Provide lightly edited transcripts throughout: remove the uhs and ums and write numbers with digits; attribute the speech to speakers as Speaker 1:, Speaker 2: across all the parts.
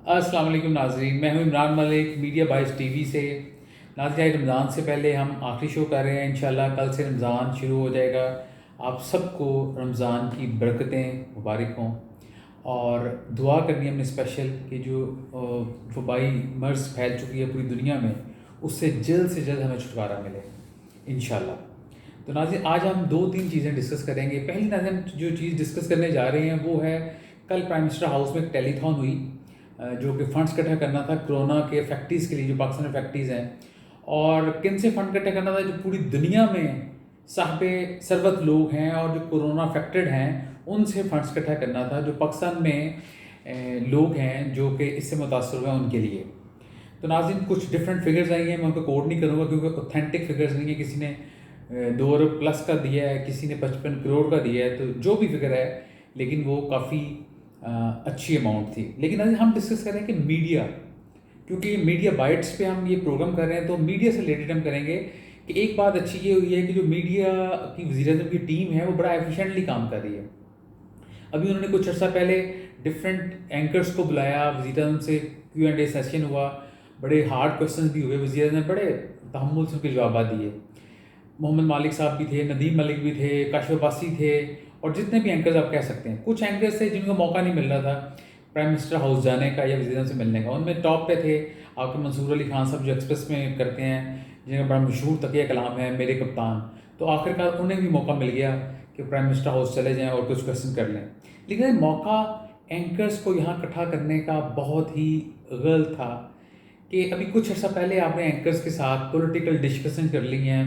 Speaker 1: अस्सलाम वालेकुम नाज़रीन, मैं हूं इमरान मलिक मीडिया बाइस टीवी से। नाज़रीन, रमज़ान से पहले हम आखिरी शो कर रहे हैं। इंशाल्लाह कल से रमज़ान शुरू हो जाएगा। आप सबको रमज़ान की बरकतें मुबारक हों और दुआ करनी है हमने स्पेशल कि जो वबाई मर्ज़ फैल चुकी है पूरी दुनिया में, उससे जल्द से जल्द हमें छुटकारा मिले इंशाल्लाह। तो नाज़रीन, आज हम दो तीन चीज़ें डिस्कस करेंगे। पहली नाज़रीन जो चीज़ डिस्कस करने जा रहे हैं वो है, कल प्राइम मिनिस्टर हाउस में एक टेलीथॉन हुई जो कि फ़ंड्स इकट्ठा करना था कोरोना के फैक्ट्रीज़ के लिए, जो पाकिस्तान में फैक्ट्रीज़ हैं। और किन से फ़ंड इकट्ठा करना था? जो पूरी दुनिया में साहिबे सरवत लोग हैं और जो कोरोना अफेक्टेड हैं, उनसे फ़ंड्स इकट्ठा करना था। जो पाकिस्तान में लोग हैं जो कि इससे मुतासर हुए हैं, उनके लिए। तो नाज़रीन, कुछ डिफरेंट फिगर्स आई हैं, मैं उनको कोट नहीं करूँगा क्योंकि ऑथेंटिक फिगर्स नहीं है। किसी ने 2 अरब प्लस का दिया है, किसी ने 55 करोड़ का दिया है, तो जो भी फिगर है, लेकिन वो काफ़ी अच्छी अमाउंट थी। लेकिन आज हम डिस्कस करें कि मीडिया, क्योंकि मीडिया बाइट्स पे हम ये प्रोग्राम कर रहे हैं, तो मीडिया से रिलेटेड हम करेंगे कि एक बात अच्छी ये हुई है कि जो मीडिया की वज़ीर-ए-आज़म की टीम है वो बड़ा एफिशिएंटली काम कर रही है। अभी उन्होंने कुछ अर्सा पहले डिफरेंट एंकर्स को बुलाया, वज़ीर-ए-आज़म से Q&A सेशन हुआ, बड़े हार्ड क्वेश्चंस भी हुए, वज़ीर-ए-आज़म ने बड़े तहम्मुल से उनके जवाब दिए। मोहम्मद मालिक साहब भी थे, नदीम मलिक भी थे, काशिफ अब्बासी थे और जितने भी एंकर्स आप कह सकते हैं। कुछ एंकर्स थे जिनको मौका नहीं मिल रहा था प्राइम मिनिस्टर हाउस जाने का या वज़ीर-ए-आज़म से मिलने का। उनमें टॉप पे थे आपके मंसूर अली खान साहब, जो एक्सप्रेस में करते हैं, जिनका बड़ा मशहूर तकिया कलाम है मेरे कप्तान। तो आखिरकार उन्हें भी मौका मिल गया कि प्राइम मिनिस्टर हाउस चले जाएँ और कुछ क्वेश्चन कर लें। लेकिन मौका एंकर्स को यहाँ इकट्ठा करने का बहुत ही गलत था कि अभी कुछ अर्सा पहले आपने एंकर्स के साथ पॉलिटिकल डिस्कशन कर ली हैं,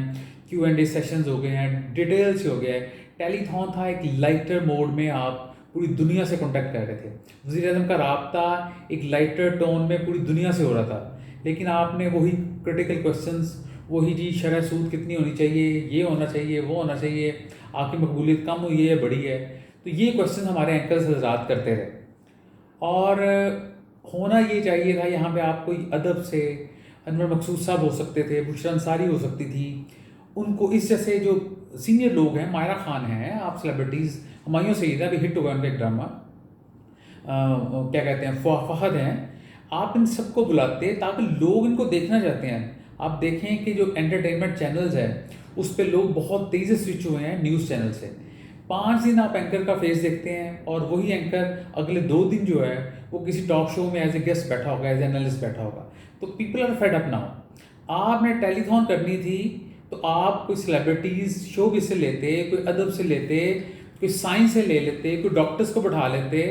Speaker 1: Q&A सेशंस हो गए हैं, डिटेल से हो गया है। टेलीथॉन था एक लाइटर मोड में, आप पूरी दुनिया से कॉन्टैक्ट कर रहे थे। वज़ीर-ए-आज़म का राब्ता एक लाइटर टोन में पूरी दुनिया से हो रहा था, लेकिन आपने वही क्रिटिकल क्वेश्चंस, वही जी शरह सूद कितनी होनी चाहिए, ये होना चाहिए, वो होना चाहिए, आपकी मकबूलियत कम हुई है, बढ़ी है, तो ये क्वेश्चन हमारे एंकर्स हज़रात करते रहे। और होना ये चाहिए था यहाँ पे आप कोई अदब से, अनवर मकसूद साहब हो सकते थे, बुशरा अंसारी हो सकती थी, उनको इस जैसे जो सीनियर लोग हैं, मायरा खान हैं, आप सेलिब्रिटीज़, हुमायूं सईद है, अभी हिट हुआ उनका एक ड्रामा, क्या कहते हैं, फहद हैं, आप इन सबको बुलाते ताकि लोग इनको देखना चाहते हैं। आप देखें कि जो एंटरटेनमेंट चैनल्स हैं उस पर लोग बहुत तेज़ी से स्विच हुए हैं न्यूज़ चैनल से। 5 दिन आप एंकर का फेस देखते हैं और वही एंकर अगले 2 दिन जो है वो किसी टॉक शो में एज ए गेस्ट बैठा होगा, एज एनालिस्ट बैठा होगा। तो people are fed up now. आपने टेलीथॉन करनी थी तो आप कोई सेलिब्रिटीज़ शो भी से लेते, कोई अदब से लेते, कोई साइंस से ले लेते, कोई डॉक्टर्स को बैठा लेते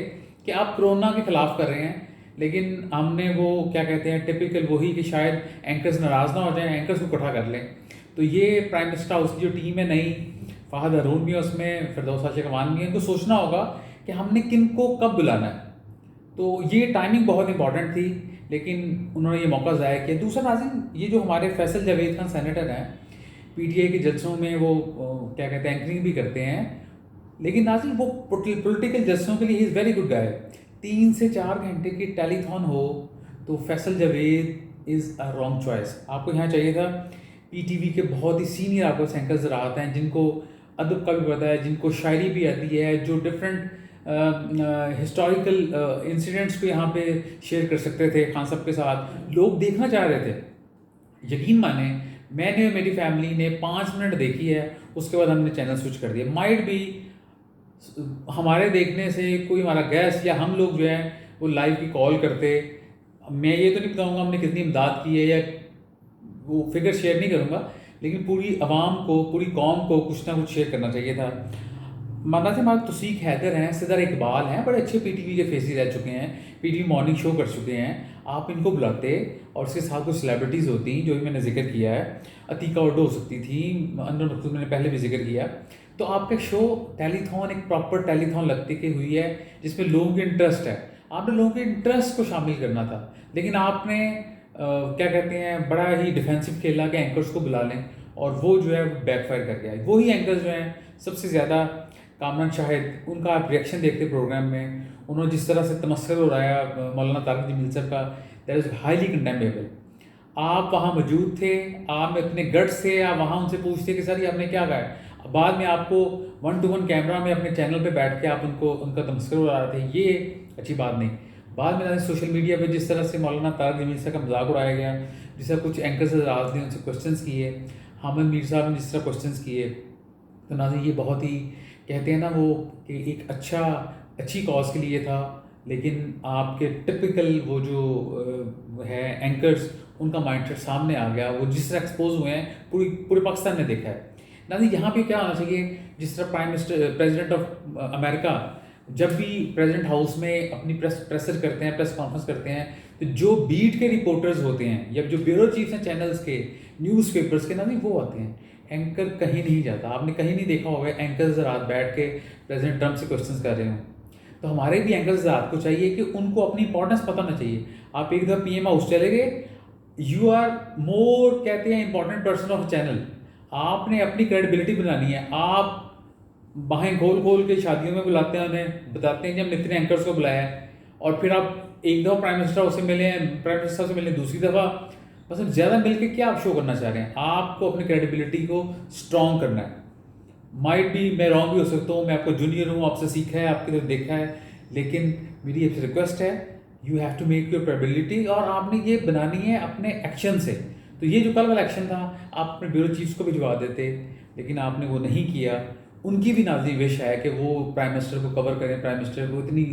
Speaker 1: कि आप कोरोना के ख़िलाफ़ कर रहे हैं। लेकिन हमने वो क्या कहते हैं, टिपिकल वही कि शायद एंकर्स नाराज़ ना हो जाएं, एंकर्स को इकट्ठा कर लें। तो ये प्राइम मिनिस्टर हाउस की जो टीम है नई, फ़हद हारून भी है उसमें, फिरदौस आशिक अमान भी है, इनको सोचना होगा कि हमने किन को कब बुलाना है। तो ये टाइमिंग बहुत इंपॉर्टेंट थी, लेकिन उन्होंने ये मौका ज़ाया किया। दूसरा नाज़रीन, ये जो हमारे फैसल जावेद खान सेनेटर हैं, PTI के जलसों में वो क्या कहते हैं, एंकरिंग भी करते हैं, लेकिन नाज़रीन वो पॉलिटिकल जलसों के लिए he is very good guy. 3 से 4 घंटे की टेलीथॉन हो तो Faisal Javed is a wrong choice. आपको यहाँ चाहिए था PTV के बहुत ही सीनियर आपको एंकर्स आते हैं, जिनको अदब का भी पता है, जिनको शायरी भी आती है, जो डिफरेंट हिस्टोरिकल इंसिडेंट्स को यहाँ पे शेयर कर सकते थे खान साहब के साथ। लोग देखना चाह रहे थे। यकीन माने, मैंने और मेरी फैमिली ने 5 मिनट देखी है, उसके बाद हमने चैनल स्विच कर दिया। माइट भी हमारे देखने से कोई हमारा गेस्ट या हम लोग जो है वो लाइव की कॉल करते। मैं ये तो नहीं बताऊँगा हमने कितनी इमदाद की है या वो फिगर शेयर नहीं करूँगा, लेकिन पूरी आवाम को, पूरी कौम को कुछ ना कुछ शेयर करना चाहिए था। माना से हमारे तौसीक हैदर हैं, सिदर इकबाल हैं, बड़े अच्छे PTV के फेसेस रह चुके हैं, PTV मॉर्निंग शो कर चुके हैं। आप इनको बुलाते और उसके साथ कुछ सेलिब्रिटीज़ होती, जो भी मैंने जिक्र किया है, अतीका उर्दू हो सकती थी, अनवर मकसूद मैंने पहले भी जिक्र किया। तो आपका शो टेलीथॉन एक प्रॉपर टेलीथॉन लगती की हुई है, जिसमें लोगों के इंटरेस्ट है। आपने लोगों के इंटरेस्ट को शामिल करना था, लेकिन आपने क्या कहते हैं, बड़ा ही डिफेंसिव खेला कि एंकर्स को बुला लें, और वो जो है बैकफायर कर गया। वही एंकर्स जो हैं सबसे ज़्यादा, कामरान शाहिद, उनका आप रिएक्शन देखते प्रोग्राम में, उन्होंने जिस तरह से तमस्खुर उड़ाया मौलाना तारिक जमील सर का, दैट इज़ हाईली कंडेमेबल। आप वहाँ मौजूद थे, आप में इतने गट्स थे, आप वहाँ उनसे पूछते कि सर ये आपने क्या कहा है। बाद में आपको 1 to 1 कैमरा में अपने चैनल पे बैठ के आप उनको उनका तमस्खुर उड़ा रहे थे, ये अच्छी बात नहीं। बाद में नाज़रीन सोशल मीडिया पे जिस तरह से मौलाना तारक जमील साहब का मजाक उड़ाया गया, जिस तरह कुछ एंकर्स हज़रात ने उनसे क्वेश्चंस किए, हामिद मीर साहब ने जिस तरह क्वेश्चंस किए, तो नाज़रीन ये बहुत ही कहते हैं ना वो कि एक अच्छी कॉज के लिए था, लेकिन आपके टिपिकल वो जो है एंकर्स, उनका माइंडसेट सामने आ गया। वो जिस तरह एक्सपोज हुए हैं पूरे पाकिस्तान ने देखा है नाज़रीन। यहाँ पे क्या होना चाहिए, जिस तरह प्रेसिडेंट ऑफ अमेरिका जब भी प्रेसिडेंट हाउस में अपनी प्रेस करते हैं, प्रेस कॉन्फ्रेंस करते हैं, तो जो बीट के रिपोर्टर्स होते हैं या जो ब्यूरो चीफ्स हैं चैनल्स के, न्यूज़पेपर्स के नाज़रीन, वो आते हैं। एंकर कहीं नहीं जाता। आपने कहीं नहीं देखा होगा एंकर्स रात बैठ के प्रेसिडेंट ट्रंप से क्वेश्चंस कर रहे हों। तो हमारे भी एंकर्स रात को चाहिए कि उनको अपनी इंपॉर्टेंस पता होना चाहिए। आप एक दफ़ा पीएम हाउस चले गए, यू आर मोर कहते हैं इंपॉर्टेंट पर्सन ऑफ चैनल। आपने अपनी क्रेडिबिलिटी बनानी है। आप बाहें खोल के शादियों में बुलाते हैं, उन्हें बताते हैं कि हमने इतने एंकर्स को बुलाया है, और फिर आप एक दफ़ा प्राइम मिनिस्टर से मिले हैं, प्राइम मिनिस्टर से मिले दूसरी दफ़ा, मतलब ज़्यादा मिल के क्या आप शो करना चाह रहे हैं? आपको अपनी क्रेडिबिलिटी को स्ट्रॉन्ग करना है। माइट भी मैं रॉन्ग भी हो सकता हूँ, मैं आपको जूनियर हूँ, आपसे सीखा है, आपकी तरफ देखा है, लेकिन मेरी आपसे रिक्वेस्ट है, you have to make your credibility, और आपने ये बनानी है अपने एक्शन से। तो ये जो कल वाला एक्शन था, आप अपने ब्यूरो चीफ्स को भिजवा देते, लेकिन आपने वो नहीं किया। उनकी भी नाज़रीन विश है कि वो प्राइम मिनिस्टर को कवर करें, प्राइम मिनिस्टर को इतनी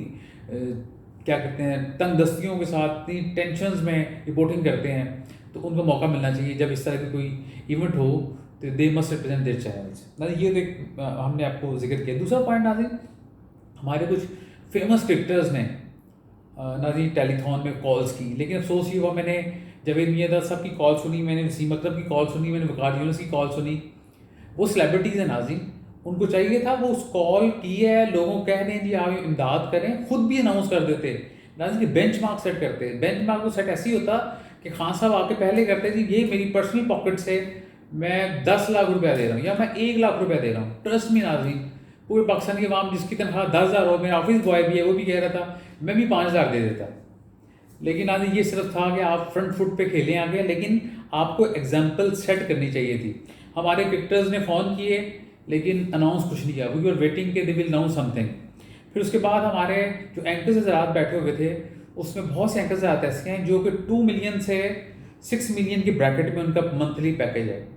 Speaker 1: क्या कहते हैं तंग दस्तियों के साथ, इतनी टेंशन्स में रिपोर्टिंग करते हैं, तो उनको मौका मिलना चाहिए जब इस तरह की कोई इवेंट हो, तो they must represent their channels. नाज़रीन ये तो एक हमने आपको जिक्र किया। दूसरा पॉइंट नाज़रीन, हमारे कुछ फेमस क्रिकेटर्स ने नाज़रीन टेलीथॉन में कॉल्स की, लेकिन अफसोस ये हुआ, मैंने जावेद मियां साहब की कॉल सुनी, मैंने वसीम अकरम की कॉल सुनी, मैंने वकार यूनुस की कॉल सुनी। वो सेलिब्रिटीज़ हैं नाज़रीन, उनको चाहिए था वो उस कॉल की है, लोगों कह रहे हैं जी आप इमदाद करें, खुद भी अनाउंस कर देते नाज़रीन, बेंच मार्क सेट करते। बेंच मार्क को सेट ऐसे ही होता कि खान साहब आके पहले करते जी ये मेरी पर्सनल पॉकेट से मैं 10 लाख रुपया दे रहा हूँ या मैं 1 लाख रुपया दे रहा हूँ। ट्रस्ट मी नाज़रीन, पूरे पाकिस्तान की आवाम जिसकी तनख्वाह 10,000 हो, मेरा ऑफिस बॉय भी है, वो भी कह रहा था मैं भी 5,000 दे देता। लेकिन आज ये सिर्फ था कि आप फ्रंट फुट पे खेलें आगे, लेकिन आपको एग्जाम्पल सेट करनी चाहिए थी। हमारे क्रिकेटर्स ने फ़ोन किए, लेकिन अनाउंस कुछ नहीं किया, वी आर वेटिंग के दे विल अनाउंस समथिंग। फिर उसके बाद हमारे जो एंकर्स हज़रात बैठे हुए थे, उसमें बहुत से एंकर्स हज़रात ऐसे हैं जो कि 2 मिलियन से 6 मिलियन के ब्रैकेट में उनका मंथली पैकेज है,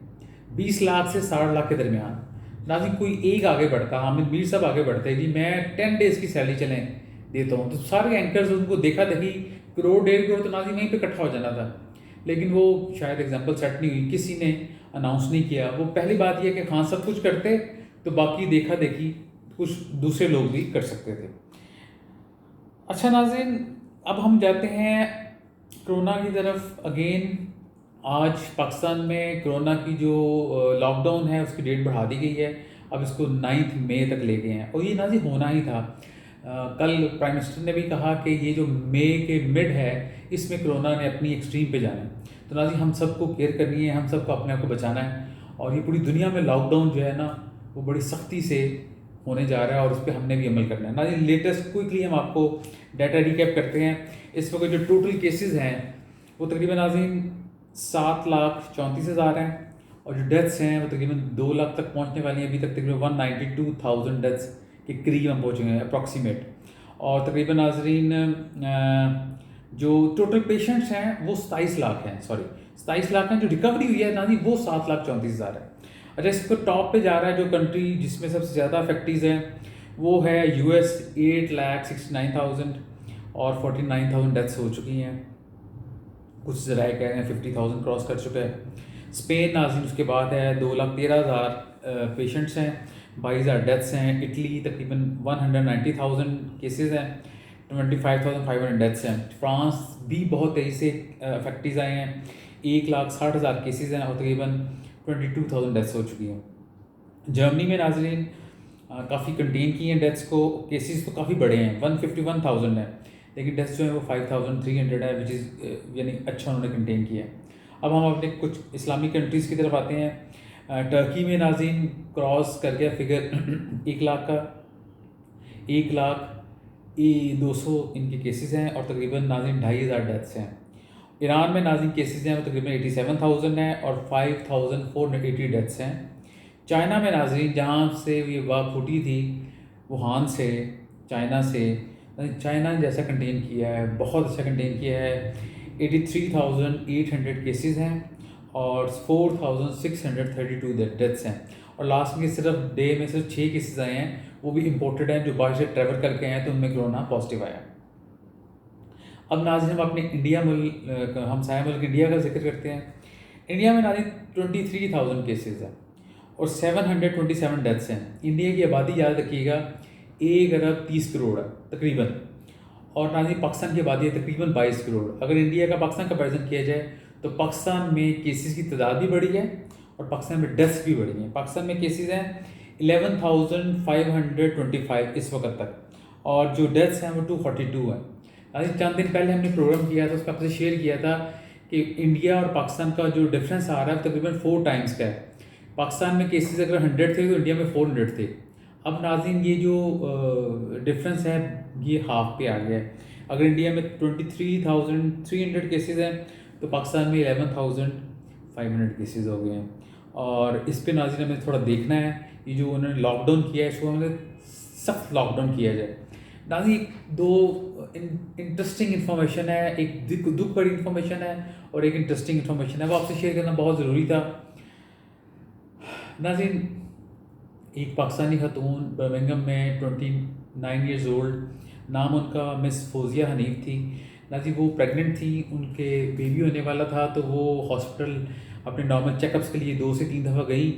Speaker 1: 20 लाख से 60 लाख के दरमियान। नाज़रीन कोई एक आगे बढ़ता, हामिद मीर साहब आगे बढ़ते जी मैं 10 डेज़ की सैलरी चलें देता हूँ, तो सारे एंकर्स उनको देखा देखी करोड़ 1.5 करोड़ तो नाज़रीन वहीं पे इकट्ठा हो जाना था। लेकिन वो शायद एग्जाम्पल सेट नहीं हुई, किसी ने अनाउंस नहीं किया। वो पहली बात यह कि खान सब कुछ करते तो बाकी देखा देखी कुछ दूसरे लोग भी कर सकते थे। अच्छा नाज़रीन, अब हम जाते हैं कोरोना की तरफ अगेन। आज पाकिस्तान में कोरोना की जो लॉकडाउन है उसकी डेट बढ़ा दी गई है, अब इसको 9 मई तक ले गए हैं, और ये नाज़रीन होना ही था। कल प्राइम मिनिस्टर ने भी कहा कि ये जो मई के मिड है इसमें कोरोना ने अपनी एक्सट्रीम पे जाना है। तो नाज़रीन हम सबको केयर करनी है, हम सबको अपने आप को बचाना है, और ये पूरी दुनिया में लॉकडाउन जो है ना वो बड़ी सख्ती से होने जा रहा है, और उस पर हमने भी अमल करना है। नाज़रीन लेटेस्ट क्विकली हम आपको डाटा रिकैप करते हैं। इस वक्त जो टोटल केसेस हैं वो तकरीबन नाज़रीन 7,34,000 हैं, और जो डेथ्स हैं वो तकरीबन 2 लाख तक पहुंचने वाली हैं। अभी तक तकरीबन 192,000 डेथ्स के करीब हम पहुँचे हैं अप्रॉक्सीमेट। और तकरीबन नाज़रीन जो टोटल पेशेंट्स हैं वो 27 लाख हैं, 27 लाख हैं। जो रिकवरी हुई है नाज़रीन वो 7,34,000 है। अच्छा, इसको टॉप पे जा रहा है जो कंट्री जिसमें सबसे ज़्यादा अफेक्टीज़ हैं वो है US, 8,69,000 और 49,000 डेथ्स हो चुकी हैं। कुछ ज़राए कह रहे हैं 50,000 क्रॉस कर चुका है। स्पेन नाज़रीन उसके बाद है, 2,13,000 पेशेंट्स हैं, 22,000 डेथ्स हैं। इटली तकरीबन 190,000 केसेस हैं, 25,500 डेथ्स हैं। फ्रांस भी बहुत तेज़ी से अफेक्टीज आए हैं, 1,60,000 केसेस हैं और तकरीबन 22,000 डेथ्स हो चुकी हैं। जर्मनी में नाज़रीन काफ़ी कंटेन किए हैं डेथ्स को, केसेस तो काफ़ी बड़े हैं, 151,000 है, लेकिन डेथ्स जो है वो 5,300 है, विच इज़ यानी अच्छा उन्होंने कंटेन किया है। अब हम अपने कुछ इस्लामिक कंट्रीज़ की तरफ आते हैं। टर्की में नाज़रीन क्रॉस कर गया फिगर 1 लाख का, 1,02,000 इनके केसेस हैं और तकरीबन नाज़रीन 2,500 डेथ्स हैं। ईरान में नाज़रीन केसेस हैं वो तकरीबन 87,000 हैं और 5,480 डेथ्स हैं। चाइना में नाज़रीन जहाँ से ये वबा फूटी थी, वुहान से, चाइना से, चाइना ने जैसा कंटेन किया है, बहुत अच्छा कंटेन किया है। 83,800 केसेस हैं और 4,632 डेथ्स हैं। और लास्ट में सिर्फ डे में सिर्फ 6 केसेस आए हैं, वो भी इम्पोर्टेड हैं, जो बाहर से ट्रैवल करके आए हैं, तो उनमें कोरोना पॉजिटिव आया। अब नाज़रीन हम अपने इंडिया मुल्क, हमसाया मुल्क इंडिया का जिक्र करते हैं। इंडिया में नाज़रीन 23,000 केसेस हैं और 727 डेथ्स हैं। इंडिया की आबादी याद रखिएगा 1 अरब 30 करोड़ है तकरीबन, और नाज़रीन पाकिस्तान की आबादी है तकरीबन 22 करोड़। अगर इंडिया का पाकिस्तान कंपेरिजन किया जाए तो पाकिस्तान में केसेस की तादाद भी बढ़ी है और पाकिस्तान में डेथ्स भी बढ़ी हैं। पाकिस्तान में केसेस हैं 11,525 इस वक्त तक, और जो डेथ्स हैं वो 242 हैं। आज चंद दिन पहले हमने प्रोग्राम किया था, उसका आपसे शेयर किया था कि इंडिया और पाकिस्तान का जो डिफरेंस आ रहा है तकरीबन 4 टाइम्स का है। पाकिस्तान में केसेस अगर 100 थे तो इंडिया में 400 थे। अब नाज़रीन ये जो डिफरेंस है ये हाफ पे आ गया है। अगर इंडिया में 23,300 केसेस हैं तो पाकिस्तान में 11,500 केसेस हो गए हैं। और इस पे नाज़रीन हमें थोड़ा देखना है, ये जो उन्होंने लॉकडाउन किया है इसको हमें सख्त लॉकडाउन किया जाए। नाज़रीन दो इंटरेस्टिंग इन्फॉर्मेशन है, एक दुख भरी इन्फॉर्मेशन है और एक इंटरेस्टिंग इन्फॉर्मेशन है, वो आपसे शेयर करना बहुत ज़रूरी था। नाज़रीन एक पाकिस्तानी खातून बर्मिंघम में 29 ईयर्स ओल्ड, नाम उनका मिस फौजिया हनीफ थी। नाज़रीन वो प्रेग्नेंट थी, उनके बेबी होने वाला था, तो वो हॉस्पिटल अपने नॉर्मल चेकअप्स के लिए 2 से 3 दफ़ा गई।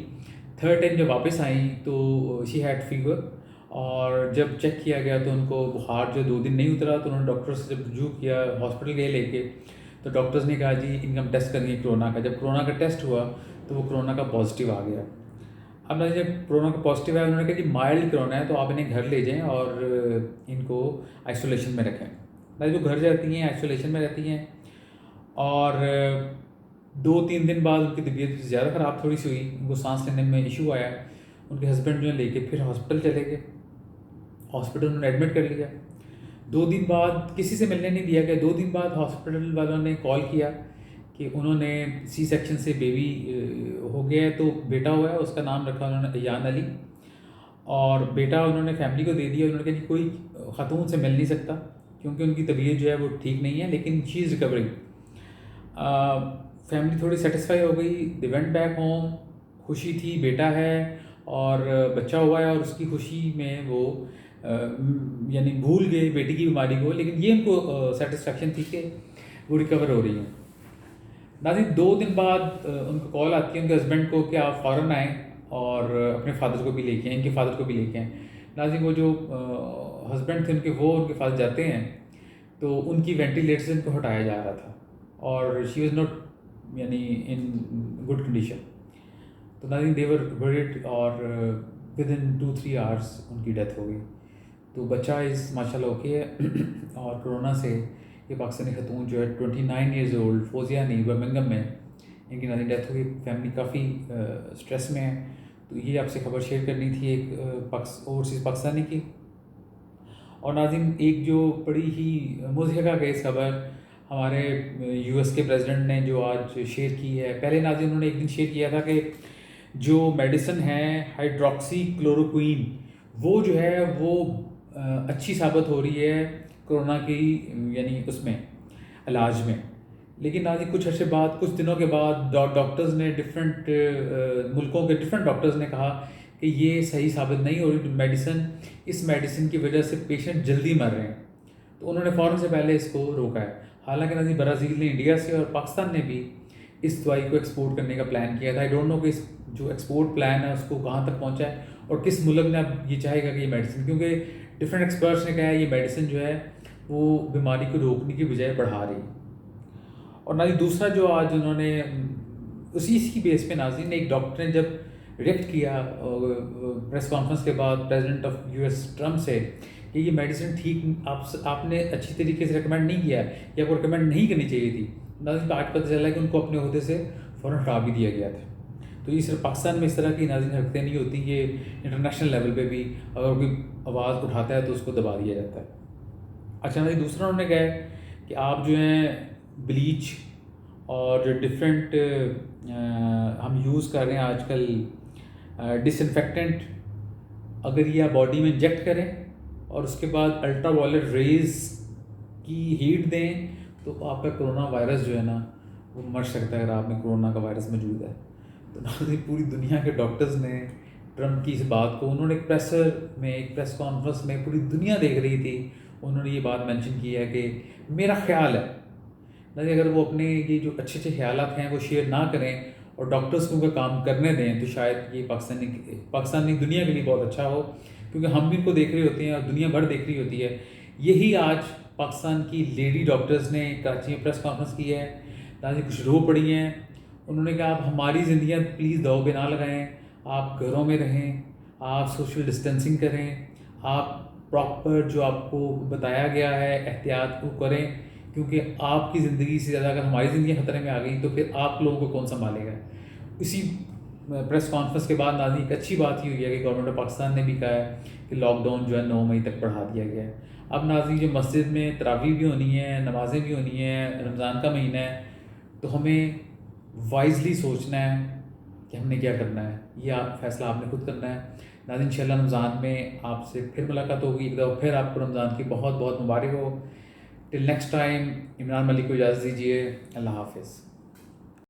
Speaker 1: थर्ड टाइम जब वापस आई तो शी हैड फीवर, और जब चेक किया गया तो उनको बुखार जो 2 दिन नहीं उतरा, तो उन्होंने डॉक्टर से जब रुजू किया, हॉस्पिटल गए लेके, तो डॉक्टर्स ने कहा जी इनका हम टेस्ट करेंगे कोरोना का। जब कोरोना का टेस्ट हुआ तो वो कोरोना का पॉजिटिव आ गया। अब ना जब कोरोना का पॉजिटिव आया, उन्होंने कहा जी माइल्ड कोरोना है, तो आप इन्हें घर ले जाएं और इनको आइसोलेशन में रखें। ना जो घर जाती हैं आइसोलेशन में रहती हैं, और 2-3 दिन बाद उनकी तबीयत ज़्यादा ख़राब थोड़ी सी हुई, उनको सांस लेने में इशू आया। उनके हस्बैंड जो है लेके फिर हॉस्पिटल चले गए, हॉस्पिटल उन्होंने एडमिट कर लिया। 2 दिन बाद किसी से मिलने नहीं दिया गया। 2 दिन बाद हॉस्पिटल वालों ने कॉल किया कि उन्होंने सी सेक्शन से बेबी हो गया है, तो बेटा हुआ है, उसका नाम रखा उन्होंने अयान अली, और बेटा उन्होंने फैमिली को दे दिया। उन्होंने कहा कि कोई ख़ातून से मिल नहीं सकता क्योंकि उनकी तबीयत जो है वो ठीक नहीं है, लेकिन शी इज़ रिकवरिंग। फैमिली थोड़ी सेटिस्फाई हो गई, दे वेंट बैक होम, खुशी थी, बेटा है और बच्चा हुआ है, और उसकी खुशी में वो यानी भूल गए बेटी की बीमारी को, लेकिन ये उनको सेटिस्फेक्शन थी कि वो रिकवर हो रही है। नाज़रीन 2 दिन बाद उनको कॉल आती है उनके हस्बैंड को कि आप फ़ौरन आएँ और अपने फादर को भी लेके आएँ, इनके फादर को भी लेके आएँ। नाज़रीन वो जो हस्बैंड थे उनके, वो उनके फादर जाते हैं तो उनकी वेंटिलेटर से उनको हटाया जा रहा था और शी वॉज़ नॉट यानी इन गुड कंडीशन। तो नाज़रीन दे वर वरीड और विद इन 2-3 आवर्स उनकी डेथ हो गई। तो बच्चा इस माशाल्लाह ओके है और कोरोना से ये पाकिस्तानी खतून जो है 29 ईयर्स ओल्ड फौजिया नहीं बर्मिंघम में, इनकी नाज़रीन डेथ हो गई। फैमिली काफ़ी स्ट्रेस में है, तो ये आपसे खबर शेयर करनी थी एक ओवरसीज़ पाकिस्तानी की। और नाज़रीन एक जो बड़ी ही मुज़हिका केस खबर हमारे यूएस के प्रेसिडेंट ने जो आज शेयर की है। पहले नाज़रीन उन्होंने एक दिन शेयर किया था कि जो मेडिसिन है हाइड्रोक्सी क्लोरोक्वीन, वो जो है वो अच्छी साबित हो रही है कोरोना की यानी उसमें इलाज में। लेकिन नाज़रीन कुछ अर्से बाद, कुछ दिनों के बाद डॉक्टर्स ने डिफरेंट मुल्कों के डिफरेंट डॉक्टर्स ने कहा कि ये सही साबित नहीं हो रही मेडिसिन, इस मेडिसिन की वजह से पेशेंट जल्दी मर रहे हैं। तो उन्होंने फ़ौरन से पहले इसको रोका है। हालांकि नाज़रीन ब्राज़ील ने इंडिया से और पाकिस्तान ने भी इस दवाई को एक्सपोर्ट करने का प्लान किया था। आई डोंट नो कि इस जो एक्सपोर्ट प्लान है उसको कहाँ तक पहुँचा है और किस मुल्क ने अब ये चाहेगा कि ये मेडिसिन, क्योंकि डिफरेंट एक्सपर्ट्स ने कहा है ये मेडिसिन जो है वो बीमारी को रोकने की बजाय बढ़ा रही है। और नाज़रीन दूसरा जो आज उन्होंने उसी की बेस पे नाज़रीन एक डॉक्टर ने जब रिएक्ट किया प्रेस कॉन्फ्रेंस के बाद प्रेसिडेंट ऑफ यूएस ट्रम्प से कि ये मेडिसिन ठीक आपने अच्छी तरीके से रिकमेंड नहीं किया या आपको रिकमेंड नहीं करनी चाहिए थी। नाज़रीन आज पता चला कि उनको अपने ओहदे से फ़ौरन हटा भी दिया गया था। तो ये सिर्फ पाकिस्तान में इस तरह की नाज़रीन हरकतें नहीं होती, ये इंटरनेशनल लेवल पे भी अगर कोई आवाज़ उठाता है तो उसको दबा दिया जाता है। अच्छा नाज़रीन दूसरा उन्होंने कहा है कि आप जो हैं ब्लीच और जो डिफरेंट हम यूज़ कर रहे हैं आजकल डिसइंफेक्टेंट, अगर ये आप बॉडी में इंजेक्ट करें और उसके बाद अल्ट्रा वायलेट रेज की हीट दें तो आपका कोरोना वायरस जो है ना वो मर सकता है अगर आप में कोरोना का वायरस मौजूद है। तो नाज़रीन पूरी दुनिया के डॉक्टर्स ने ट्रम्प की इस बात को, उन्होंने एक प्रेस कॉन्फ्रेंस में पूरी दुनिया देख रही थी, उन्होंने ये बात मेंशन की है कि मेरा ख्याल है नहीं, अगर वो अपने ये जो अच्छे अच्छे ख्यालात हैं वो शेयर ना करें और डॉक्टर्स को उनका काम करने दें तो शायद ये पाकिस्तानी दुनिया के लिए बहुत अच्छा हो, क्योंकि हम भी इनको देख रहे होते हैं और दुनिया भर देख रही होती है। यही आज पाकिस्तान की लेडी डॉक्टर्स ने कराची में प्रेस कॉन्फ्रेंस की है, ताकि कुछ रो पड़ी हैं। उन्होंने कहा आप हमारी ज़िंदगियाँ प्लीज़ दाव पे ना लगाएं, आप घरों में रहें, आप सोशल डिस्टेंसिंग करें, आप प्रॉपर जो आपको बताया गया है एहतियात को करें, क्योंकि आपकी ज़िंदगी से ज़्यादा अगर हमारी ज़िंदगी खतरे में आ गई तो फिर आप लोगों को कौन संभालेगा। इसी प्रेस कॉन्फ्रेंस के बाद नाज़रीन एक अच्छी बात ये हुई है कि गवर्नमेंट ऑफ पाकिस्तान ने भी कहा है कि लॉकडाउन जो है 9 मई तक बढ़ा दिया गया है। अब नाज़रीन जो मस्जिद में तरावी भी होनी है, नमाज़ें भी होनी है, रमज़ान का महीना है, तो हमें वाइजली सोचना है कि हमने क्या करना है। ये फैसला आपने खुद करना है। नाज़रीन इंशाल्लाह रमज़ान में आपसे फिर मुलाकात होगी, एक दफ़ा फिर आपको रमज़ान की बहुत बहुत मुबारक हो। Till next time, Imran Malik को इजाज़त दीजिए। अल्लाह हाफ़िज़।